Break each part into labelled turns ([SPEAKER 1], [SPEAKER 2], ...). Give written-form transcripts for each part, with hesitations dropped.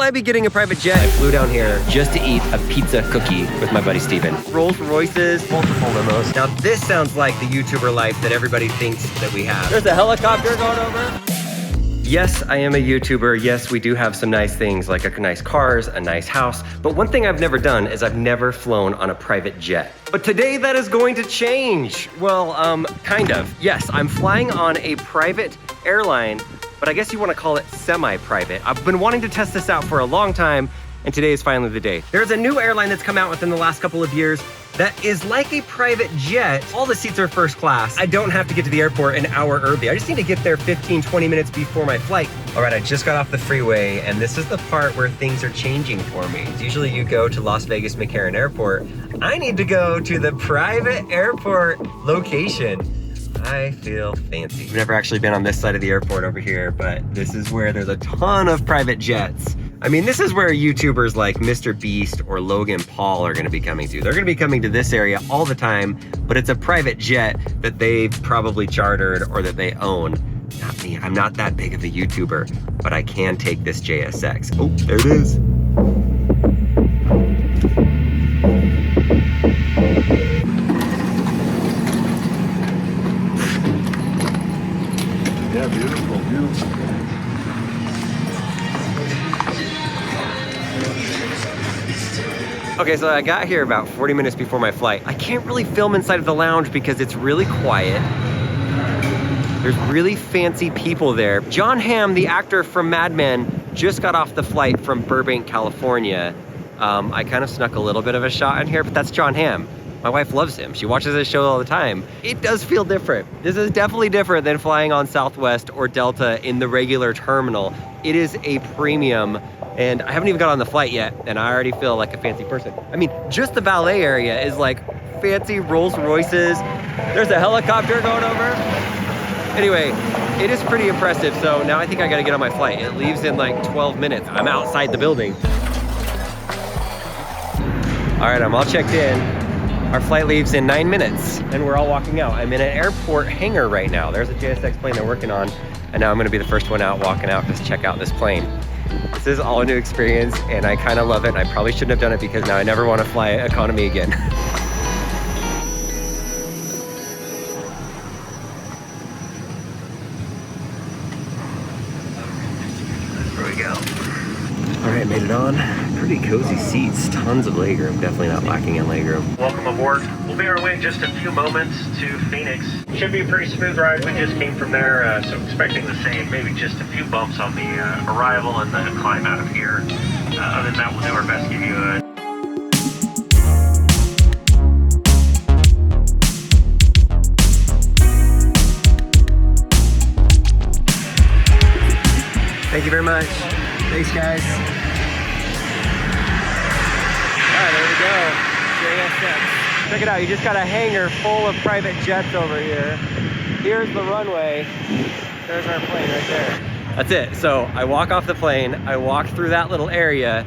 [SPEAKER 1] I be getting a private jet? I flew down here just to eat a pizza cookie with my buddy Steven. Rolls Royces, multiple limos. Now this sounds like the YouTuber life that everybody thinks that we have. There's a helicopter going over. Yes, I am a YouTuber. Yes, we do have some nice things like nice cars, a nice house. But one thing I've never done is I've never flown on a private jet. But today that is going to change. Well, kind of. Yes, I'm flying on a private airline, but I guess you want to call it semi-private. I've been wanting to test this out for a long time, and today is finally the day. There's a new airline that's come out within the last couple of years that is like a private jet. All the seats are first class. I don't have to get to the airport an hour early. I just need to get there 15, 20 minutes before my flight. All right, I just got off the freeway, and this is the part where things are changing for me. Usually you go to Las Vegas McCarran Airport. I need to go to the private airport location. I feel fancy. I've never actually been on this side of the airport over here, but this is where there's a ton of private jets. I mean, this is where YouTubers like Mr. Beast or Logan Paul are gonna be coming to. They're gonna be coming to this area all the time, but it's a private jet that they've probably chartered or that they own. Not me, I'm not that big of a YouTuber, but I can take this JSX. Oh, there it is.
[SPEAKER 2] Yeah, beautiful, beautiful.
[SPEAKER 1] Okay, so I got here about 40 minutes before my flight. I can't really film inside of the lounge because it's really quiet. There's really fancy people there. John Hamm, the actor from Mad Men, just got off the flight from Burbank, California. I kind of snuck a little bit of a shot in here, but that's John Hamm. My wife loves him. She watches his show all the time. It does feel different. This is definitely different than flying on Southwest or Delta in the regular terminal. It is a premium, and I haven't even got on the flight yet, and I already feel like a fancy person. I mean, just the valet area is like fancy Rolls Royces. There's a helicopter going over. Anyway, it is pretty impressive, so now I think I gotta get on my flight. It leaves in like 12 minutes. I'm outside the building. All right, I'm all checked in. Our flight leaves in 9 minutes, and we're all walking out. I'm in an airport hangar right now. There's a JSX plane they're working on, and now I'm gonna be the first one out, walking out, just check out this plane. This is all a new experience, and I kind of love it. I probably shouldn't have done it because now I never want to fly economy again. There we go. All right, made it on. Pretty cozy seats, tons of legroom. Definitely not lacking in legroom.
[SPEAKER 3] Welcome aboard. We'll be on our way in just a few moments to Phoenix. Should be a pretty smooth ride. We just came from there, so expecting the same. Maybe just a few bumps on the arrival and the climb out of here. Other than that, we'll do our best to give you a
[SPEAKER 1] Thank you very much. Thanks, guys. All right, there we go. JSX. Check it out. You just got a hangar full of private jets over here. Here's the runway. There's our plane right there. That's it. So I walk off the plane. I walk through that little area.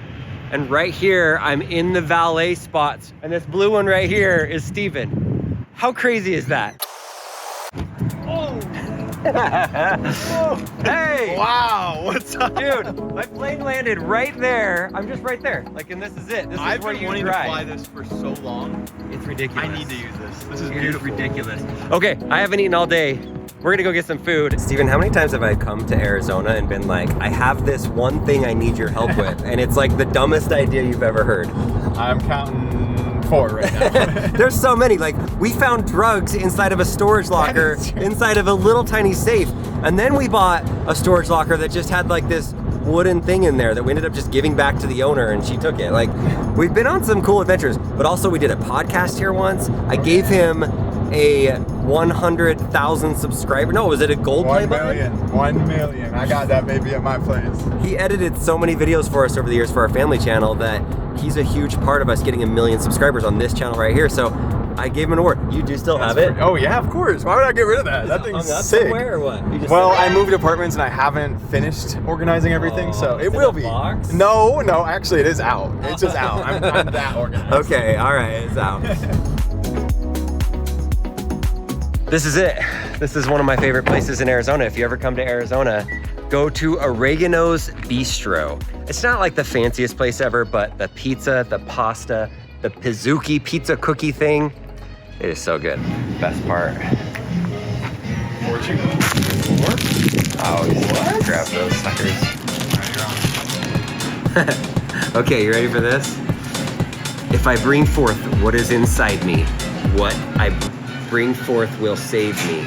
[SPEAKER 1] And right here, I'm in the valet spots. And this blue one right here is Steven. How crazy is that? Oh! Hey!
[SPEAKER 2] Wow, what's up?
[SPEAKER 1] Dude, my plane landed right there. I'm just right there. Like, and this is it. This is
[SPEAKER 2] I've
[SPEAKER 1] where
[SPEAKER 2] been
[SPEAKER 1] you
[SPEAKER 2] wanting
[SPEAKER 1] drive.
[SPEAKER 2] to fly this for so long.
[SPEAKER 1] It's ridiculous.
[SPEAKER 2] I need to use this. This is
[SPEAKER 1] It
[SPEAKER 2] beautiful.
[SPEAKER 1] is ridiculous. Okay, I haven't eaten all day. We're gonna go get some food. Steven, how many times have I come to Arizona and been like, I have this one thing I need your help with, and it's like the dumbest idea you've ever heard?
[SPEAKER 2] I'm counting 4 right now.
[SPEAKER 1] There's so many. Like, we found drugs inside of a storage locker, inside of a little tiny safe, and then we bought a storage locker that just had like this wooden thing in there that we ended up just giving back to the owner, and she took it. Like, we've been on some cool adventures, but also we did a podcast here once. I gave him a 100,000 subscriber. No, was it a gold play
[SPEAKER 2] 1
[SPEAKER 1] button?
[SPEAKER 2] million. 1 million. I got that baby at my place.
[SPEAKER 1] He edited so many videos for us over the years for our family channel that he's a huge part of us getting 1 million subscribers on this channel right here. So I gave him an award. You do still have it?
[SPEAKER 2] Oh yeah, of course. Why would I get rid of that? That thing's
[SPEAKER 1] Hung up
[SPEAKER 2] sick.
[SPEAKER 1] somewhere or what? You just
[SPEAKER 2] Well,
[SPEAKER 1] said
[SPEAKER 2] I moved apartments and I haven't finished organizing everything, so
[SPEAKER 1] is
[SPEAKER 2] it
[SPEAKER 1] it
[SPEAKER 2] will
[SPEAKER 1] a
[SPEAKER 2] be.
[SPEAKER 1] box?
[SPEAKER 2] No, actually it is out. It's just out. I'm that organized.
[SPEAKER 1] Okay, all right, it's out. This is it. This is one of my favorite places in Arizona. If you ever come to Arizona, go to Oregano's Bistro. It's not like the fanciest place ever, but the pizza, the pasta, the Pizookie pizza cookie thing, it is so good. Best part.
[SPEAKER 2] Fortune.
[SPEAKER 1] Oh, what? Grab those suckers. Okay, you ready for this? If I bring forth what is inside me, what I bring forth will save me.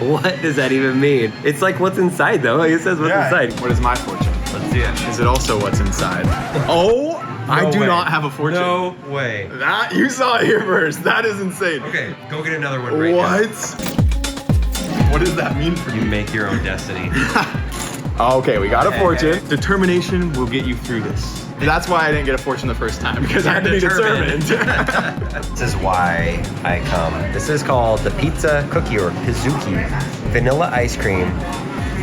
[SPEAKER 1] What does that even mean? It's like what's inside though. It says what's inside.
[SPEAKER 2] What is my fortune?
[SPEAKER 1] Let's see it.
[SPEAKER 2] Is it also what's inside? Oh, I do not have a fortune.
[SPEAKER 1] No way.
[SPEAKER 2] That, you saw it here first. That is insane.
[SPEAKER 1] Okay, go get another one right now.
[SPEAKER 2] What does that mean for
[SPEAKER 1] You
[SPEAKER 2] you?
[SPEAKER 1] make your own destiny.
[SPEAKER 2] Okay, we got a fortune.
[SPEAKER 1] Okay.
[SPEAKER 2] Determination will get you through this. That's why I didn't get a fortune the first time, because I had to be determined.
[SPEAKER 1] This is why I come. This is called the pizza cookie or Pizookie. Vanilla ice cream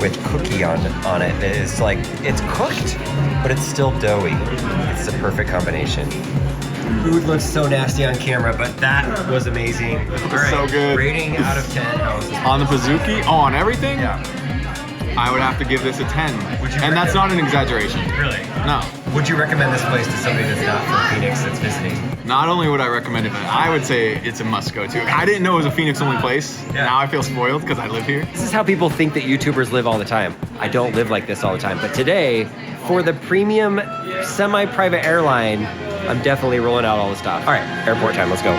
[SPEAKER 1] with cookie on it. It's like, it's cooked, but it's still doughy. It's the perfect combination. Food looks so nasty on camera, but that was amazing. All right,
[SPEAKER 2] so good.
[SPEAKER 1] Rating out of 10. How was this?
[SPEAKER 2] On the Pizookie, on everything,
[SPEAKER 1] Yeah.
[SPEAKER 2] I would have to give this a 10. And that's not an exaggeration.
[SPEAKER 1] Really?
[SPEAKER 2] No.
[SPEAKER 1] Would you recommend this place to somebody that's not from Phoenix that's visiting?
[SPEAKER 2] Not only would I recommend it, but I would say it's a must go to. I didn't know it was a Phoenix only place.
[SPEAKER 1] Yeah.
[SPEAKER 2] Now I feel spoiled because I live here.
[SPEAKER 1] This is how people think that YouTubers live all the time. I don't live like this all the time, but today, for the premium semi-private airline, I'm definitely rolling out all the stuff. All right, airport time, let's go.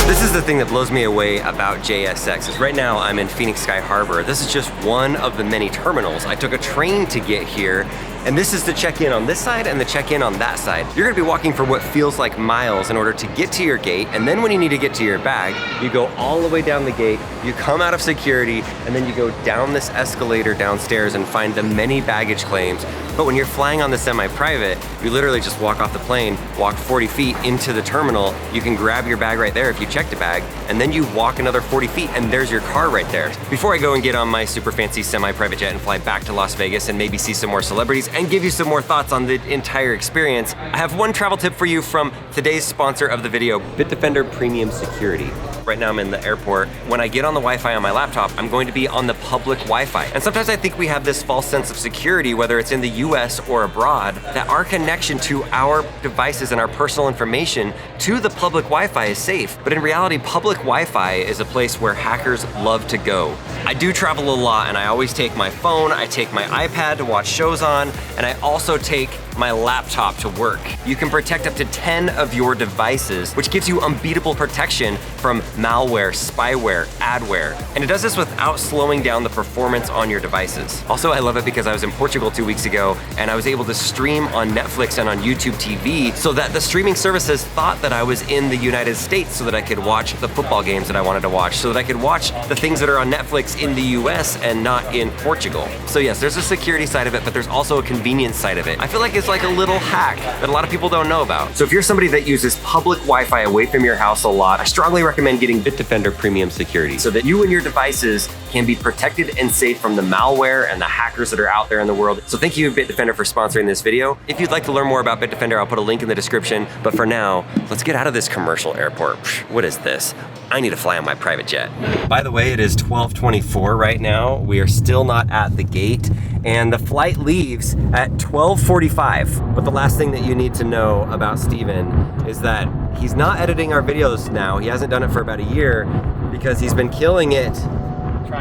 [SPEAKER 1] This is the thing that blows me away about JSX, is right now I'm in Phoenix Sky Harbor. This is just one of the many terminals. I took a train to get here, and this is the check-in on this side and the check-in on that side. You're gonna be walking for what feels like miles in order to get to your gate, and then when you need to get to your bag, you go all the way down the gate, you come out of security, and then you go down this escalator downstairs and find the many baggage claims. But when you're flying on the semi-private, you literally just walk off the plane, walk 40 feet into the terminal, you can grab your bag right there if you checked a bag, and then you walk another 40 feet and there's your car right there. Before I go and get on my super fancy semi-private jet and fly back to Las Vegas and maybe see some more celebrities and give you some more thoughts on the entire experience, I have one travel tip for you from today's sponsor of the video, Bitdefender Premium Security. Right now I'm in the airport. When I get on the Wi-Fi on my laptop, I'm going to be on the public Wi-Fi. And sometimes I think we have this false sense of security, whether it's in the US or abroad, that our connection to our devices and our personal information to the public Wi-Fi is safe. But in reality, public Wi-Fi is a place where hackers love to go. I do travel a lot and I always take my phone, I take my iPad to watch shows on, and I also take my laptop to work. You can protect up to 10 of your devices, which gives you unbeatable protection from malware, spyware, adware. And it does this without slowing down the performance on your devices. Also, I love it because I was in Portugal 2 weeks ago and I was able to stream on Netflix and on YouTube TV so that the streaming services thought that I was in the United States so that I could watch the football games that I wanted to watch, so that I could watch the things that are on Netflix in the US and not in Portugal. So yes, there's a security side of it, but there's also a convenience side of it. I feel like it's like a little hack that a lot of people don't know about. So if you're somebody that uses public Wi-Fi away from your house a lot, I strongly recommend getting Bitdefender Premium Security so that you and your devices can be protected and safe from the malware and the hackers that are out there in the world. So thank you, Bitdefender, for sponsoring this video. If you'd like to learn more about Bitdefender, I'll put a link in the description. But for now, let's get out of this commercial airport. What is this? I need to fly on my private jet. By the way, it is 12:24 right now. We are still not at the gate, and the flight leaves at 12:45. But the last thing that you need to know about Steven is that he's not editing our videos now. He hasn't done it for about a year because he's been killing it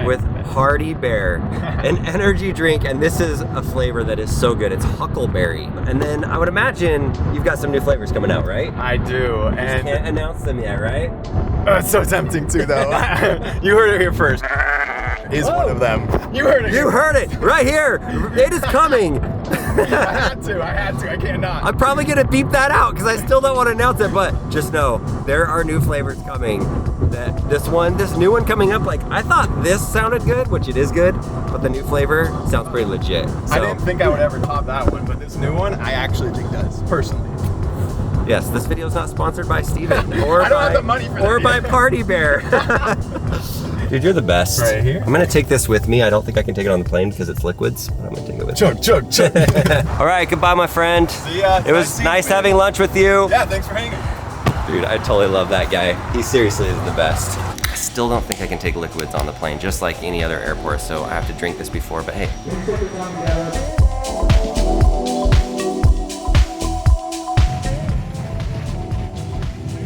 [SPEAKER 1] with Hardy Bear, an energy drink, and this is a flavor that is so good. It's huckleberry. And then I would imagine you've got some new flavors coming out, right?
[SPEAKER 2] I do, and
[SPEAKER 1] Can't announce them yet, right?
[SPEAKER 2] it's so tempting too, though. You heard it here first. Is one of them. You heard it.
[SPEAKER 1] You heard it right here. It is coming.
[SPEAKER 2] I had to. I cannot.
[SPEAKER 1] I'm probably gonna beep that out because I still don't want to announce it, but just know there are new flavors coming. That this new one coming up, like I thought this sounded good, which it is good, but the new flavor sounds pretty legit. So,
[SPEAKER 2] I didn't think I would ever top that one, but this new one, I actually think does, personally.
[SPEAKER 1] yes, this video is not sponsored by Steven or
[SPEAKER 2] I don't have the money for that
[SPEAKER 1] or by
[SPEAKER 2] yet.
[SPEAKER 1] Party Bear. Dude, you're the best.
[SPEAKER 2] Right here.
[SPEAKER 1] I'm gonna take this with me. I don't think I can take it on the plane because it's liquids, but I'm gonna take it with
[SPEAKER 2] Chug.
[SPEAKER 1] me. All right, goodbye, my friend.
[SPEAKER 2] See ya.
[SPEAKER 1] It was
[SPEAKER 2] seeing
[SPEAKER 1] nice
[SPEAKER 2] you.
[SPEAKER 1] having lunch with you.
[SPEAKER 2] Yeah, thanks for hanging.
[SPEAKER 1] Dude, I totally love that guy. He seriously is the best. still don't think I can take liquids on the plane, just like any other airport, so I have to drink this before, but hey.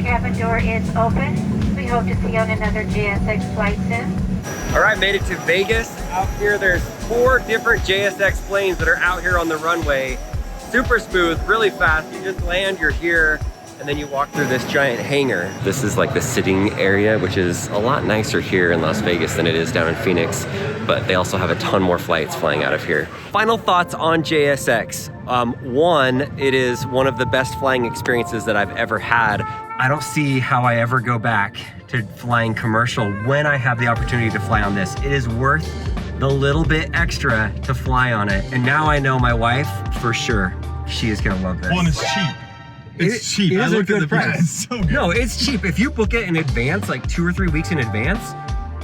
[SPEAKER 4] Cabin door is open. We hope to see you on another JSX flight soon.
[SPEAKER 1] All right, made it to Vegas. Out here, there's 4 different JSX planes that are out here on the runway. Super smooth, really fast. You just land, you're here, and then you walk through this giant hangar. This is like the sitting area, which is a lot nicer here in Las Vegas than it is down in Phoenix, but they also have a ton more flights flying out of here. Final thoughts on JSX. One, it is one of the best flying experiences that I've ever had. I don't see how I ever go back to flying commercial when I have the opportunity to fly on this. It is worth the little bit extra to fly on it. And now I know my wife, for sure, she is gonna love this.
[SPEAKER 5] One is cheap. It's cheap.
[SPEAKER 1] It is
[SPEAKER 5] I
[SPEAKER 1] a
[SPEAKER 5] looked at
[SPEAKER 1] good
[SPEAKER 5] the
[SPEAKER 1] price.
[SPEAKER 5] price. It's so good.
[SPEAKER 1] No, it's cheap. If you book it in advance, like 2 or 3 weeks in advance,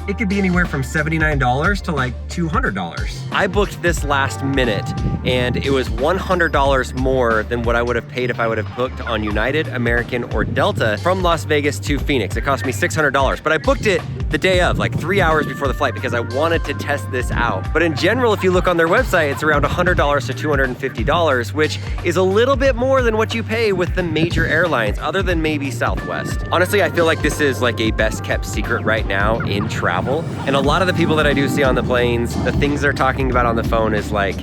[SPEAKER 1] it could be anywhere from $79 to like $200. I booked this last minute and it was $100 more than what I would have paid if I would have booked on United, American, or Delta from Las Vegas to Phoenix. It cost me $600, but I booked it the day of, like 3 hours before the flight, because I wanted to test this out. But in general, if you look on their website, it's around $100 to $250, which is a little bit more than what you pay with the major airlines, other than maybe Southwest. Honestly, I feel like this is like a best kept secret right now in travel. And a lot of the people that I do see on the planes, the things they're talking about on the phone is like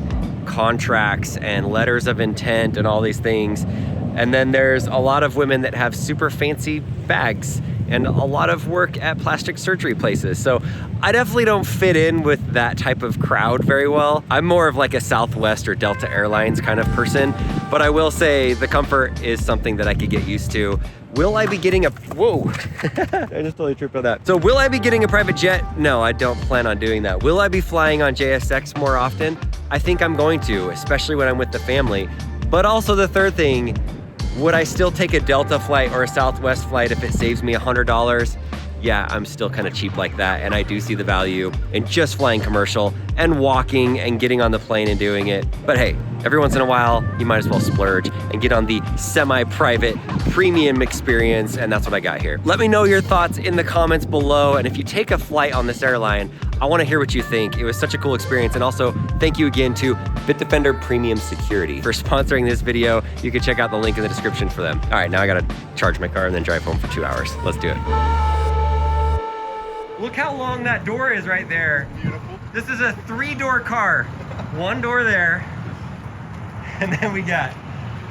[SPEAKER 1] contracts and letters of intent and all these things. And then there's a lot of women that have super fancy bags and a lot of work at plastic surgery places. So I definitely don't fit in with that type of crowd very well. I'm more of like a Southwest or Delta Airlines kind of person, but I will say the comfort is something that I could get used to. Will I be getting a, whoa, I just totally tripped on that. So will I be getting a private jet? No, I don't plan on doing that. Will I be flying on JSX more often? I think I'm going to, especially when I'm with the family. But also the third thing, would I still take a Delta flight or a Southwest flight if it saves me $100? Yeah, I'm still kind of cheap like that, and I do see the value in just flying commercial and walking and getting on the plane and doing it. But hey, every once in a while, you might as well splurge and get on the semi-private premium experience, and that's what I got here. Let me know your thoughts in the comments below, and if you take a flight on this airline, I want to hear what you think. It was such a cool experience, and also thank you again to Bitdefender Premium Security for sponsoring this video. You can check out the link in the description for them. All right, now I gotta charge my car and then drive home for 2 hours. Let's do it. Look how long that door is right there.
[SPEAKER 5] Beautiful.
[SPEAKER 1] This is a 3-door car. 1 door there, and then we got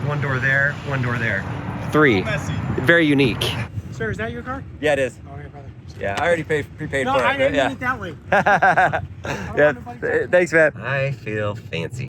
[SPEAKER 1] 1 door there, 1 door there. 3.
[SPEAKER 5] Messy.
[SPEAKER 1] Very unique.
[SPEAKER 6] Sir, is that your car?
[SPEAKER 1] Yeah, it is.
[SPEAKER 6] Okay, brother.
[SPEAKER 1] Yeah, I already prepaid
[SPEAKER 6] No,
[SPEAKER 1] for it.
[SPEAKER 6] I didn't
[SPEAKER 1] yeah.
[SPEAKER 6] mean it that way.
[SPEAKER 1] Yeah, thanks, man. I feel fancy.